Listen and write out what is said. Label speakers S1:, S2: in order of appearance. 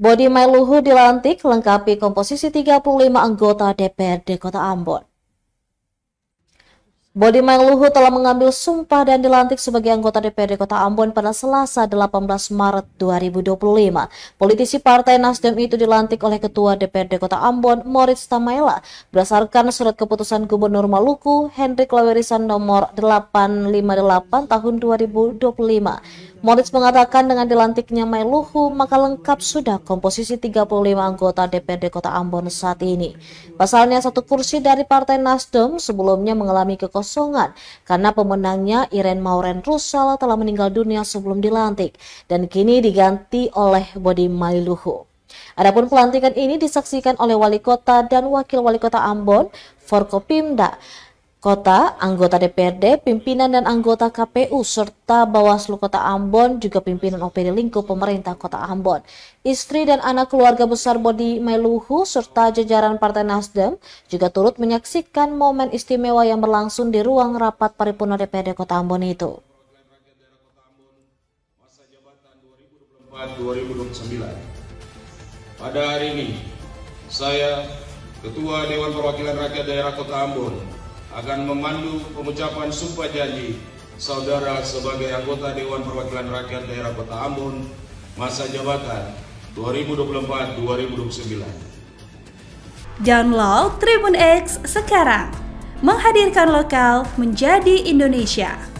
S1: Bodi Mailuhu dilantik lengkapi komposisi 35 anggota DPRD Kota Ambon. Bodi Mailuhu telah mengambil sumpah dan dilantik sebagai anggota DPRD Kota Ambon pada Selasa 18 Maret 2025. Politisi Partai Nasdem itu dilantik oleh Ketua DPRD Kota Ambon, Moritz Tamaela, berdasarkan surat keputusan Gubernur Maluku, Hendrik Lawerisan nomor 858 tahun 2025. Moritz mengatakan dengan dilantiknya Mailuhu, maka lengkap sudah komposisi 35 anggota DPRD Kota Ambon saat ini. Pasalnya, satu kursi dari Partai Nasdem sebelumnya mengalami kekosongan karena pemenangnya Iren Mauren Rusal telah meninggal dunia sebelum dilantik dan kini diganti oleh Bodi Mailuhu. Adapun pelantikan ini disaksikan oleh Wali Kota dan Wakil Wali Kota Ambon, Forkopimda Kota, anggota DPRD, pimpinan dan anggota KPU, serta Bawaslu Kota Ambon, juga pimpinan OPD lingkup pemerintah Kota Ambon. Istri dan anak keluarga besar Bodi Mailuhu, serta jajaran Partai Nasdem, juga turut menyaksikan momen istimewa yang berlangsung di ruang rapat paripurna DPRD Kota Ambon itu.
S2: Masa jabatan 2024-2029. Pada hari ini, saya, Ketua Dewan Perwakilan Rakyat Daerah Kota Ambon, akan memandu pengucapan sumpah janji saudara sebagai anggota Dewan Perwakilan Rakyat Daerah Kota Ambon masa jabatan 2024-2029.
S3: Download Tribun X sekarang, menghadirkan lokal menjadi Indonesia.